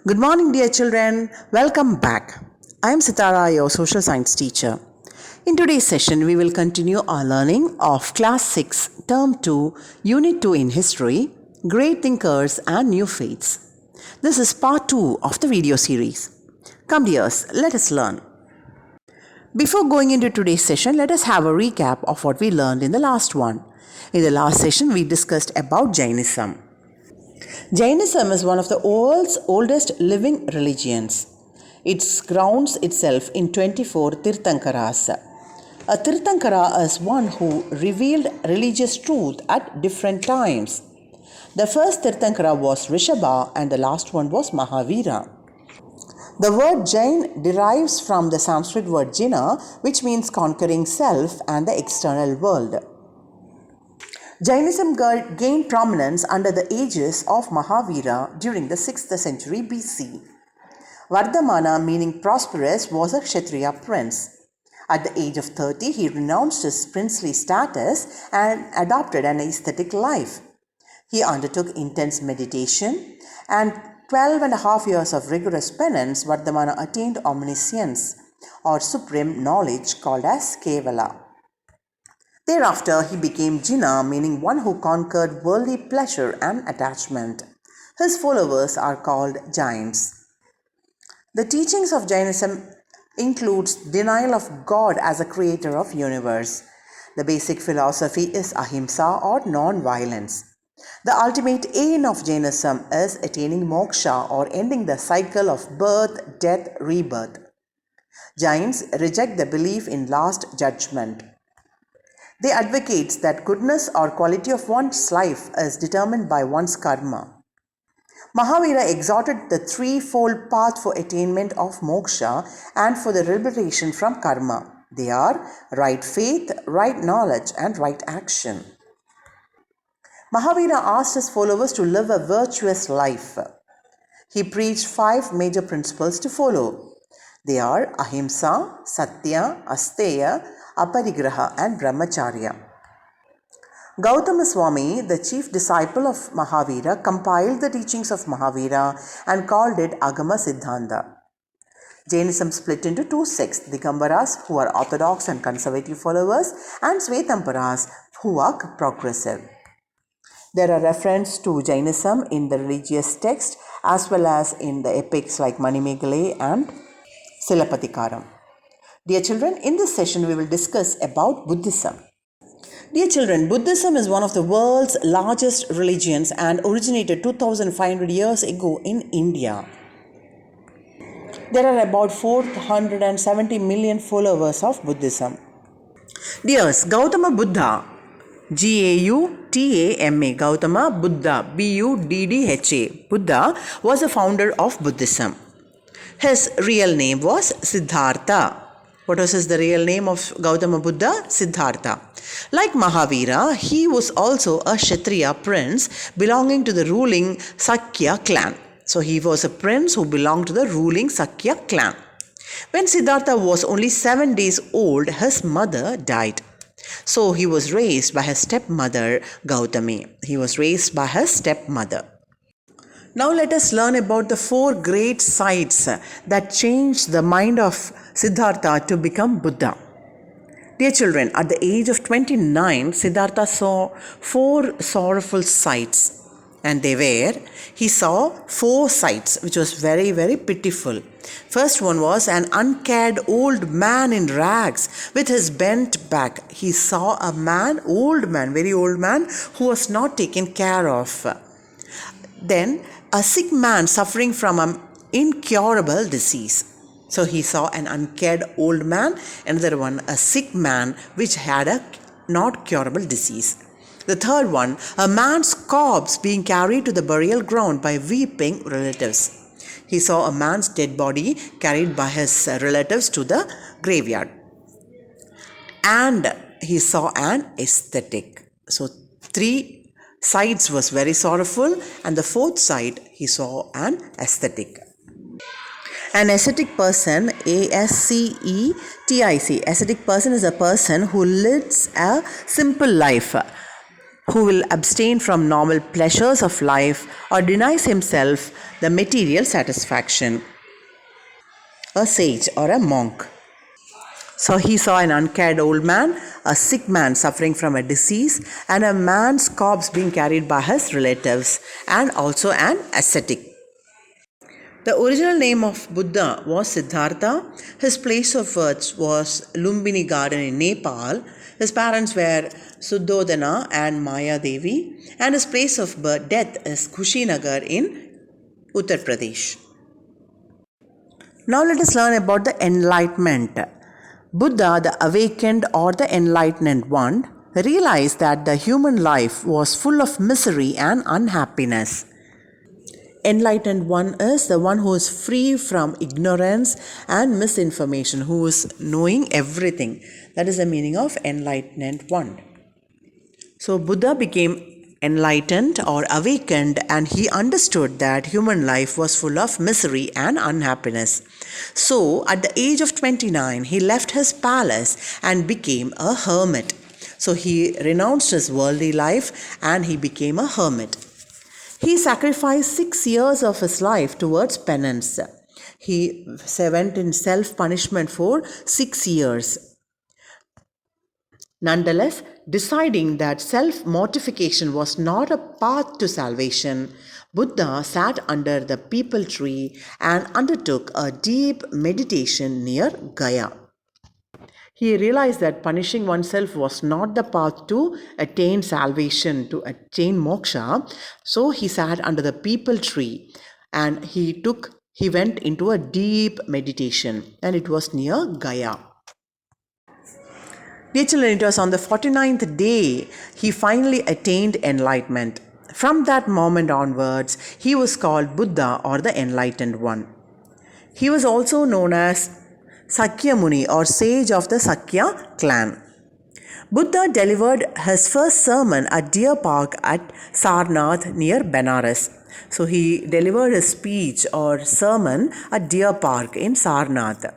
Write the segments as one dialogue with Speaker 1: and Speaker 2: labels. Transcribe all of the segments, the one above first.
Speaker 1: Good morning, dear children. Welcome back. I am Sitara, your social science teacher. In today's session, we will continue our learning of Class 6, Term 2, Unit 2 in History, Great Thinkers and New Faiths. This is part 2 of the video series. Come dears, let us learn. Before going into today's session, let us have a recap of what we learned in the last one. In the last session, we discussed about Jainism. Jainism is one of the world's oldest living religions. It grounds itself in 24 Tirthankaras. A Tirthankara is one who revealed religious truth at different times. The first Tirthankara was Rishabha and the last one was Mahavira. The word Jain derives from the Sanskrit word Jina, which means conquering self and the external world. Jainism gained prominence under the aegis of Mahavira during the 6th century BC. Vardhamana, meaning prosperous, was a Kshatriya prince. At the age of 30, he renounced his princely status and adopted an ascetic life. He undertook intense meditation, and 12 and a half years of rigorous penance, Vardhamana attained omniscience, or supreme knowledge, called as Kevala. Thereafter, he became Jina, meaning one who conquered worldly pleasure and attachment. His followers are called Jains. The teachings of Jainism includes denial of God as a creator of universe. The basic philosophy is ahimsa or non-violence. The ultimate aim of Jainism is attaining moksha or ending the cycle of birth, death, rebirth. Jains reject the belief in last judgment. They advocate that goodness or quality of one's life is determined by one's karma. Mahavira exhorted the threefold path for attainment of moksha and for the liberation from karma. They are right faith, right knowledge, and right action. Mahavira asked his followers to live a virtuous life. He preached 5 major principles to follow. They are ahimsa, satya, asteya, aparigraha, and brahmacharya. Gautama Swami, the chief disciple of Mahavira, compiled the teachings of Mahavira and called it Agama Siddhanta. Jainism split into 2 sects, Digambaras, who are orthodox and conservative followers, and Svetamparas, who are progressive. There are references to Jainism in the religious text as well as in the epics like Manimekalai and Silappatikaram. Dear children, in this session we will discuss about Buddhism. Dear children, Buddhism is one of the world's largest religions and originated 2500 years ago in India. There are about 470 million followers of Buddhism. Dears, Gautama Buddha, Gautama, Gautama Buddha, Buddha, Buddha was the founder of Buddhism. His real name was Siddhartha. What was the real name of Gautama Buddha? Siddhartha. Like Mahavira, he was also a Kshatriya prince belonging to the ruling Sakya clan. So he was a prince who belonged to the ruling Sakya clan. When Siddhartha was only 7 days old, his mother died. So he was raised by his stepmother Gautami. He was raised by his stepmother. Now let us learn about the 4 great sights that changed the mind of Siddhartha to become Buddha. Dear children, at the age of 29, Siddhartha saw 4 sorrowful sights. And they were, he saw 4 sights which was very, very pitiful. First one was an uncared old man in rags with his bent back. He saw a man, very old man, who was not taken care of. Then a sick man suffering from an incurable disease. So he saw an uncared old man, another one a sick man which had a not curable disease. The third one, a man's corpse being carried to the burial ground by weeping relatives. He saw a man's dead body carried by his relatives to the graveyard. And he saw an ascetic. So 3 sides was very sorrowful, and the 4th side he saw an ascetic. An ascetic person, ascetic, ascetic person is a person who lives a simple life. who will abstain from normal pleasures of life or denies himself the material satisfaction. A sage or a monk. So he saw an uncared old man, a sick man suffering from a disease, and a man's corpse being carried by his relatives, and also an ascetic. The original name of Buddha was Siddhartha. His place of birth was Lumbini Garden in Nepal. His parents were Suddhodana and Maya Devi, and his place of death is Kushinagar in Uttar Pradesh. Now let us learn about the enlightenment. Buddha, the awakened or the enlightened one, realized that the human life was full of misery and unhappiness. Enlightened one is the one who is free from ignorance and misinformation, who is knowing everything. That is the meaning of enlightened one. So Buddha became enlightened or awakened, and he understood that human life was full of misery and unhappiness. So at the age of 29, he left his palace and became a hermit. So he renounced his worldly life and he became a hermit. He sacrificed 6 years of his life towards penance. He went in self-punishment for 6 years. Nonetheless, deciding that self-mortification was not a path to salvation, Buddha sat under the peepal tree and undertook a deep meditation near Gaya. He realized that punishing oneself was not the path to attain salvation, to attain moksha. So he sat under the peepal tree and he went into a deep meditation, and it was near Gaya. Dear children, it was on the 49th day he finally attained enlightenment. From that moment onwards, he was called Buddha or the Enlightened One. He was also known as Sakya Muni or sage of the Sakya clan. Buddha delivered his first sermon at Deer Park at Sarnath near Benares. So he delivered his speech or sermon at Deer Park in Sarnath.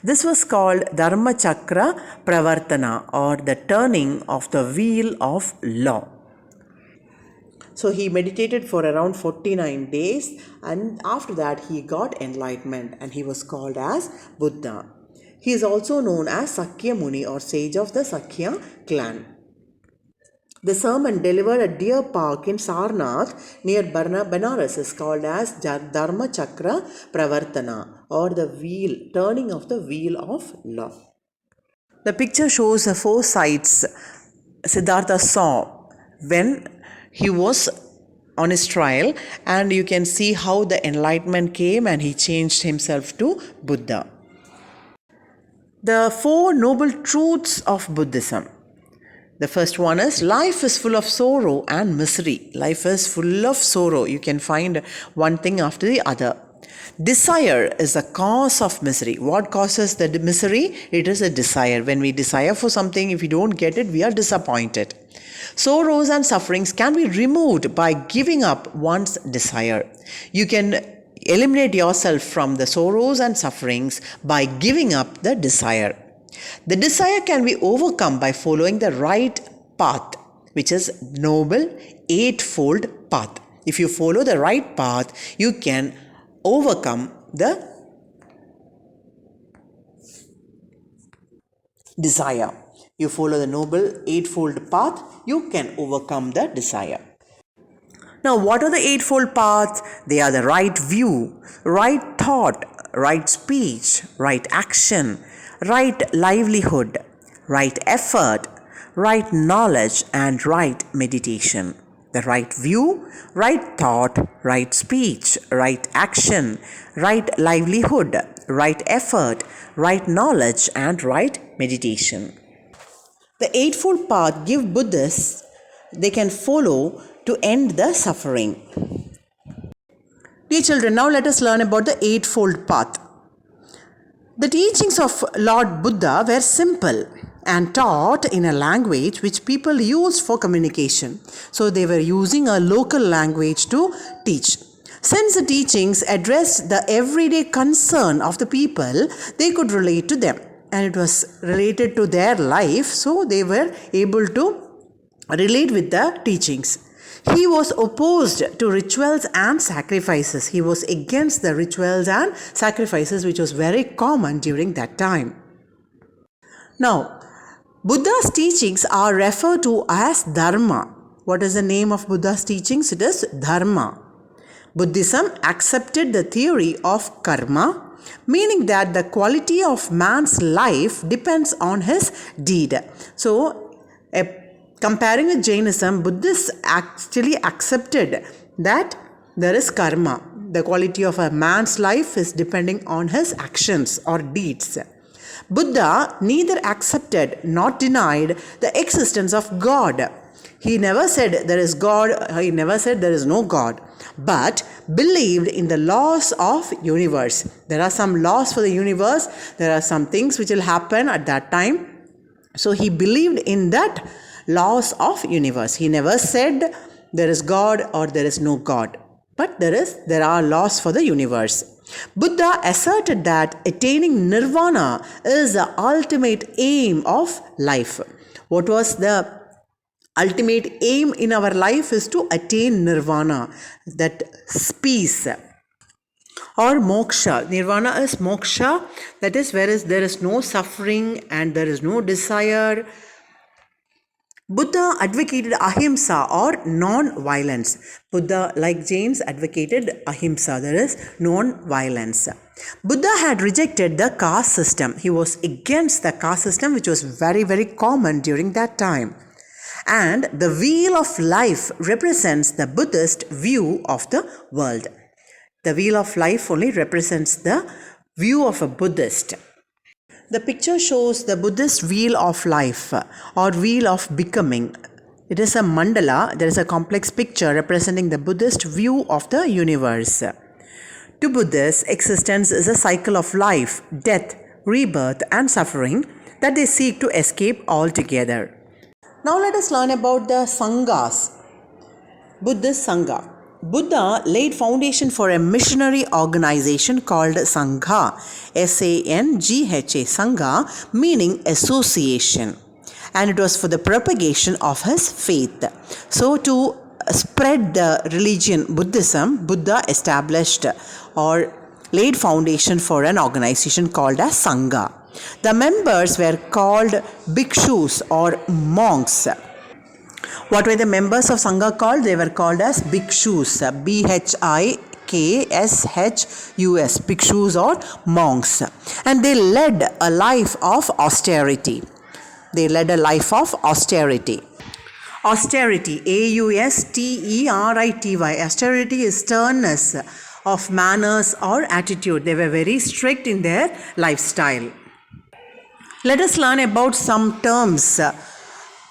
Speaker 1: This was called Dharma Chakra Pravartana, or the turning of the wheel of law. So he meditated for around 49 days, and after that he got enlightenment and he was called as Buddha. He is also known as Sakya Muni or sage of the Sakya clan. The sermon delivered at Deer Park in Sarnath near Benares is called as Dharma Chakra Pravartana, or the turning of the wheel of law. The picture shows the 4 sights Siddhartha saw when he was on his trial, and you can see how the enlightenment came and he changed himself to Buddha. The 4 noble truths of Buddhism. The first one is life is full of sorrow and misery. Life is full of sorrow. You can find one thing after the other. Desire is the cause of misery. What causes the misery? It is a desire. When we desire for something, if we don't get it, we are disappointed. Sorrows and sufferings can be removed by giving up one's desire. You can eliminate yourself from the sorrows and sufferings by giving up the desire. The desire can be overcome by following the right path, which is noble eightfold path. If you follow the right path, you can overcome the desire. You follow the noble eightfold path, you can overcome the desire. Now, what are the eightfold paths? They are the right view, right thought, right speech, right action, right livelihood, right effort, right knowledge, and right meditation. The right view, right thought, right speech, right action, right livelihood, right effort, right knowledge, and right meditation. The Eightfold Path give Buddhists they can follow to end the suffering. Dear children, now let us learn about the Eightfold Path. The teachings of Lord Buddha were simple and taught in a language which people used for communication. So they were using a local language to teach. Since the teachings addressed the everyday concern of the people, they could relate to them. And it was related to their life, so they were able to relate with the teachings. He was opposed to rituals and sacrifices. He was against the rituals and sacrifices, which was very common during that time. Now, Buddha's teachings are referred to as Dharma. What is the name of Buddha's teachings? It is Dharma. Buddhism accepted the theory of karma, meaning that the quality of man's life depends on his deed. So, comparing with Jainism, Buddhists actually accepted that there is karma. The quality of a man's life is depending on his actions or deeds. Buddha neither accepted nor denied the existence of God. He never said there is God, he never said there is no God, but believed in the laws of universe. There are some laws for the universe, there are some things which will happen at that time. So he believed in that laws of universe. He never said there is God or there is no God, but there are laws for the universe. Buddha asserted that attaining nirvana is the ultimate aim of life. What was the ultimate aim in our life? Is to attain nirvana, that peace or moksha. Nirvana is moksha, that is where there is no suffering and there is no desire. Buddha advocated ahimsa or non-violence. Buddha, like Jains, advocated ahimsa, that is non-violence. Buddha had rejected the caste system. He was against the caste system, which was very, very common during that time. And the wheel of life represents the Buddhist view of the world. The wheel of life only represents the view of a Buddhist. The picture shows the Buddhist wheel of life or wheel of becoming. It is a mandala. There is a complex picture representing the Buddhist view of the universe. To Buddhists, existence is a cycle of life, death, rebirth, and suffering that they seek to escape altogether. Now let us learn about the Sanghas. Buddhist Sangha. Buddha laid foundation for a missionary organization called Sangha, S-A-N-G-H-A, Sangha, meaning association. And it was for the propagation of his faith. So to spread the religion Buddhism, Buddha established or laid foundation for an organization called as Sangha. The members were called bhikshus or monks. What were the members of Sangha called? They were called as bhikshus, B-H-I-K-S-H-U-S, bhikshus or monks. And they led a life of austerity. Austerity, A-U-S-T-E-R-I-T-Y. Austerity is sternness of manners or attitude. They were very strict in their lifestyle. Let us learn about some terms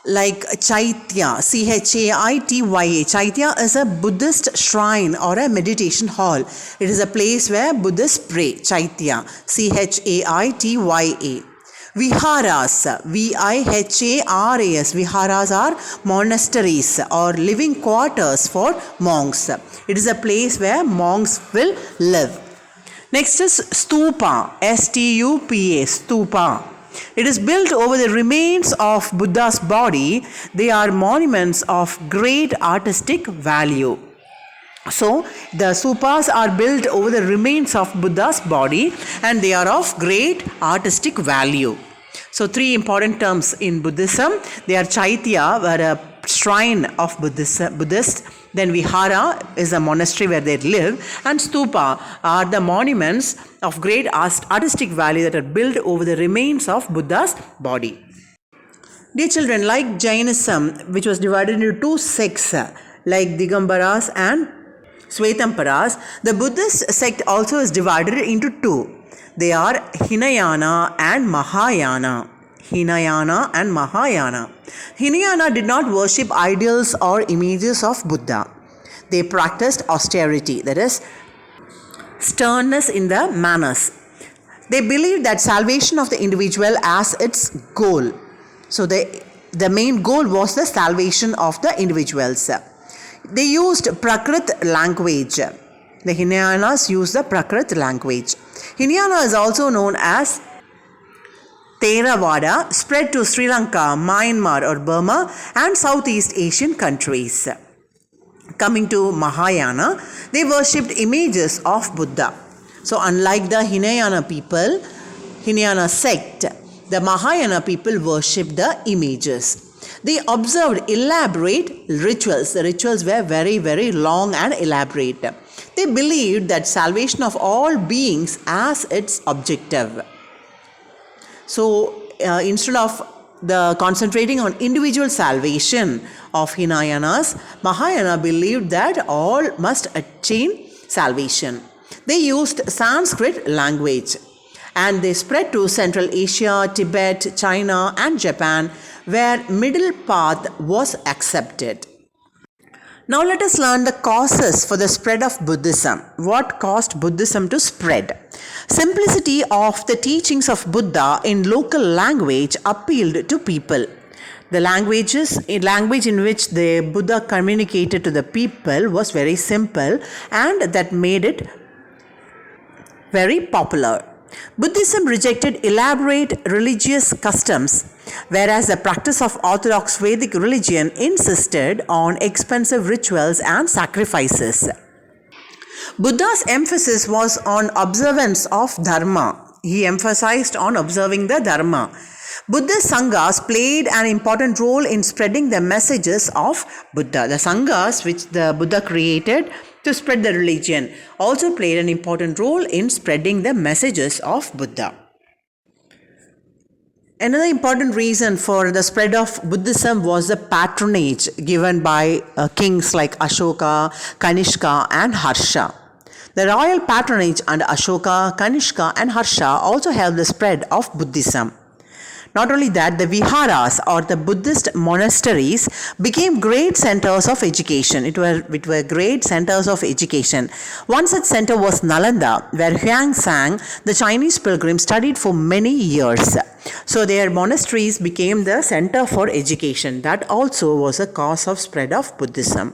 Speaker 1: like Chaitya, C-H-A-I-T-Y-A. Chaitya is a Buddhist shrine or a meditation hall. It is a place where Buddhists pray. Chaitya, C-H-A-I-T-Y-A. Viharas, V-I-H-A-R-A-S. Viharas are monasteries or living quarters for monks. It is a place where monks will live. Next is Stupa, S-T-U-P-A, Stupa. It is built over the remains of Buddha's body. They are monuments of great artistic value. So, the stupas are built over the remains of Buddha's body and they are of great artistic value. So, three important terms in Buddhism. They are Chaitya, where a shrine of Buddhists. Then Vihara is a monastery where they live. And Stupa are the monuments of great artistic value that are built over the remains of Buddha's body. Dear children, like Jainism, which was divided into two sects, like Digambaras and Swetamparas, the Buddhist sect also is divided into two. They are Hinayana and Mahayana. Hinayana did not worship idols or images of Buddha. They practiced austerity, that is, sternness in the manners. They believed that salvation of the individual as its goal. So the main goal was the salvation of the individuals. They used Prakrit language. The Hinayanas used the Prakrit language. Hinayana is also known as Theravada spread to Sri Lanka, Myanmar or Burma and Southeast Asian countries. Coming to Mahayana, they worshipped images of Buddha. So unlike the Hinayana sect, the Mahayana people worshipped the images. They observed elaborate rituals. The rituals were very, very long and elaborate. They believed that salvation of all beings as its objective. So instead of the concentrating on individual salvation of Hinayanas, Mahayana believed that all must attain salvation. They used Sanskrit language and they spread to Central Asia, Tibet, China and Japan, where middle path was accepted. Now let us learn the causes for the spread of Buddhism. What caused Buddhism to spread? Simplicity of the teachings of Buddha in local language appealed to people. The language in which the Buddha communicated to the people was very simple and that made it very popular. Buddhism rejected elaborate religious customs, whereas the practice of Orthodox Vedic religion insisted on expensive rituals and sacrifices. Buddha's emphasis was on observance of Dharma. He emphasized on observing the Dharma. Buddhist Sanghas played an important role in spreading the messages of Buddha. The Sanghas which the Buddha created to spread the religion also played an important role in spreading the messages of Buddha. Another important reason for the spread of Buddhism was the patronage given by kings like Ashoka, Kanishka and Harsha. The royal patronage under Ashoka, Kanishka and Harsha also helped the spread of Buddhism. Not only that, the viharas or the Buddhist monasteries became great centers of education. It were great centers of education. One such center was Nalanda, where Huangsang, the Chinese pilgrim, studied for many years. So their monasteries became the center for education. That also was a cause of spread of Buddhism.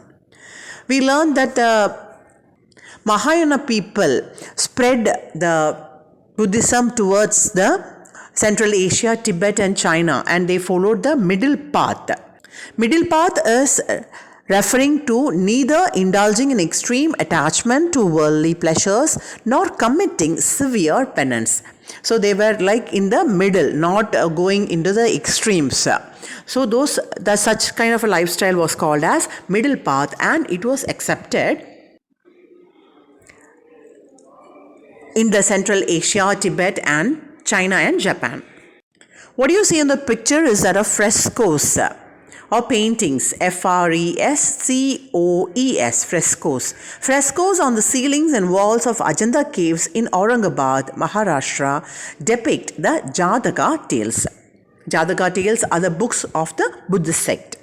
Speaker 1: We learned that the Mahayana people spread the Buddhism towards the Central Asia, Tibet and China, and they followed the middle path. Middle path is referring to neither indulging in extreme attachment to worldly pleasures nor committing severe penance. So they were like in the middle, not going into the extremes. So such kind of a lifestyle was called as middle path and it was accepted in the Central Asia, Tibet and China and Japan. What you see in the picture is that of frescoes or paintings, Frescoes, frescoes. Frescoes on the ceilings and walls of Ajanta caves in Aurangabad, Maharashtra depict the Jataka tales. Jataka tales are the books of the Buddhist sect.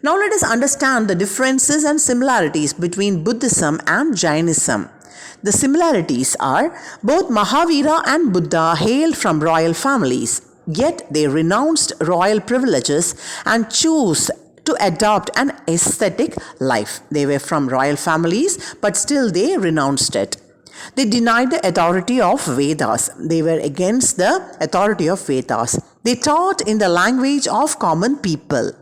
Speaker 1: Now let us understand the differences and similarities between Buddhism and Jainism. The similarities are both Mahavira and Buddha hailed from royal families, yet they renounced royal privileges and chose to adopt an ascetic life. They were from royal families, but still they renounced it. They denied the authority of Vedas. They were against the authority of Vedas. They taught in the language of common people.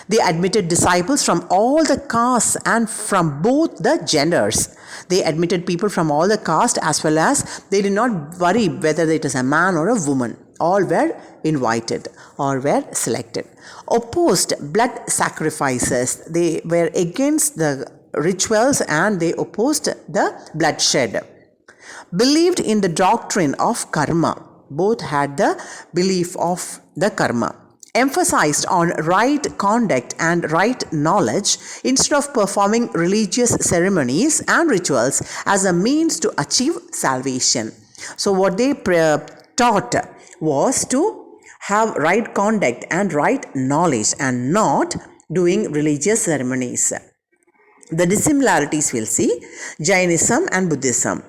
Speaker 1: They admitted disciples from all the castes and from both the genders. They admitted people from all the castes as well as they did not worry whether it is a man or a woman. All were invited or were selected. Opposed blood sacrifices. They were against the rituals and they opposed the bloodshed. Believed in the doctrine of karma. Both had the belief of the karma. Emphasized on right conduct and right knowledge instead of performing religious ceremonies and rituals as a means to achieve salvation. So what they taught was to have right conduct and right knowledge and not doing religious ceremonies. The dissimilarities we'll see, Jainism and Buddhism.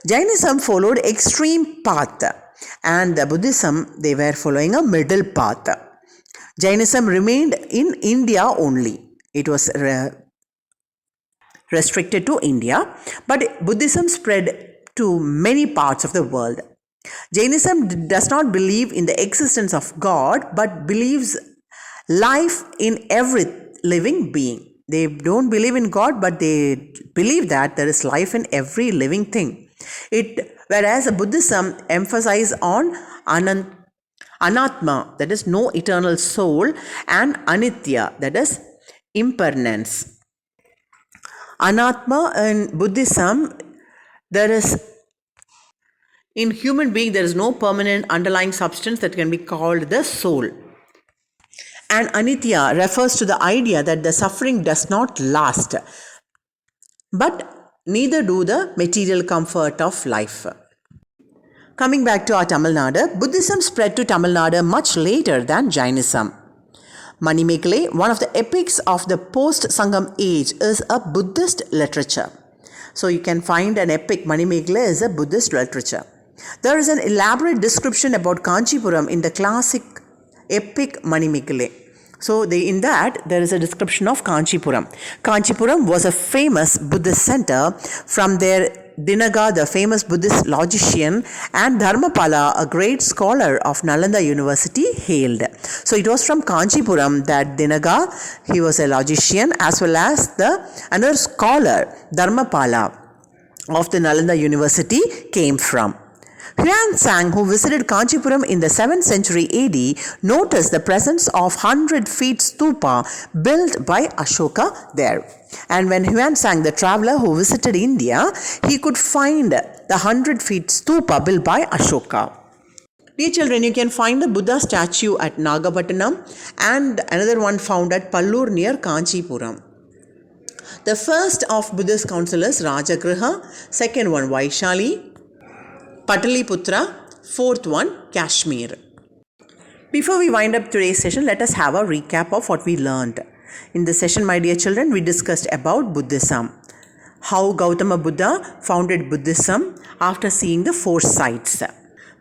Speaker 1: Jainism followed extreme path and the Buddhism, they were following a middle path. Jainism remained in India only. It was restricted to India, but Buddhism spread to many parts of the world. Jainism does not believe in the existence of God but believes life in every living being. They don't believe in God, but they believe that there is life in every living thing. Whereas Buddhism emphasizes on anatma, that is no eternal soul, and anitya, that is impermanence. Anatma in Buddhism, there is in human being there is no permanent underlying substance that can be called the soul. And anitya refers to the idea that the suffering does not last, but neither do the material comfort of life. Coming back to our Tamil Nadu, Buddhism spread to Tamil Nadu much later than Jainism. Manimekale, one of the epics of the post-Sangam age, is a Buddhist literature. So you can find an epic. Manimekale is a Buddhist literature. There is an elaborate description about Kanchipuram in the classic epic Manimekale. So in that there is a description of Kanchipuram. Kanchipuram was a famous Buddhist center. From there Dinaga, the famous Buddhist logician, and Dharmapala, a great scholar of Nalanda University, hailed. So it was from Kanchipuram that Dinaga, he was a logician, as well as another scholar, Dharmapala of the Nalanda University, came from. Huansang, who visited Kanchipuram in the 7th century AD, noticed the presence of 100-feet stupa built by Ashoka there. And when Huansang, the traveler who visited India, he could find the 100-feet stupa built by Ashoka. Dear children, you can find the Buddha statue at Nagapattinam and another one found at Pallur near Kanchipuram. The first of Buddhist council is Rajagriha, second one Vaishali, Pataliputra, fourth one Kashmir. Before we wind up today's session, let us have a recap of what we learned. In this session, my dear children, we discussed about Buddhism. How Gautama Buddha founded Buddhism after seeing the 4 sites.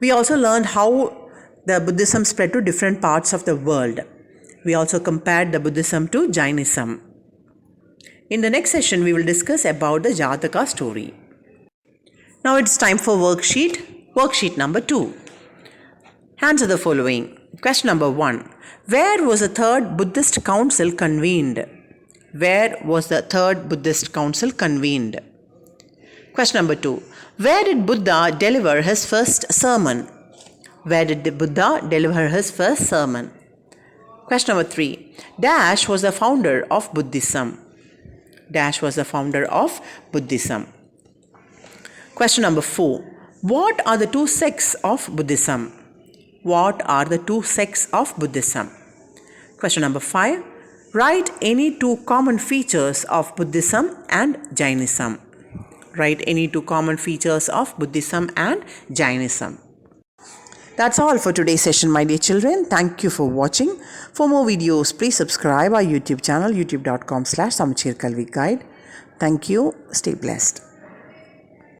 Speaker 1: We also learned how the Buddhism spread to different parts of the world. We also compared the Buddhism to Jainism. In the next session, we will discuss about the Jataka story. Now it's time for worksheet number 2. Answer the following. Question number 1. Where was the third Buddhist council convened? Where was the third Buddhist council convened? Question number 2. Where did Buddha deliver his first sermon? Where did the Buddha deliver his first sermon? Question number 3. Dash was the founder of Buddhism. Dash was the founder of Buddhism. Question number 4. What are the 2 sects of Buddhism? What are the 2 sects of Buddhism? Question number 5. Write any 2 common features of Buddhism and Jainism. Write any 2 common features of Buddhism and Jainism. That's all for today's session, my dear children. Thank you for watching. For more videos, please subscribe our YouTube channel, youtube.com/Samachir Kalvi Guide. Thank you. Stay blessed.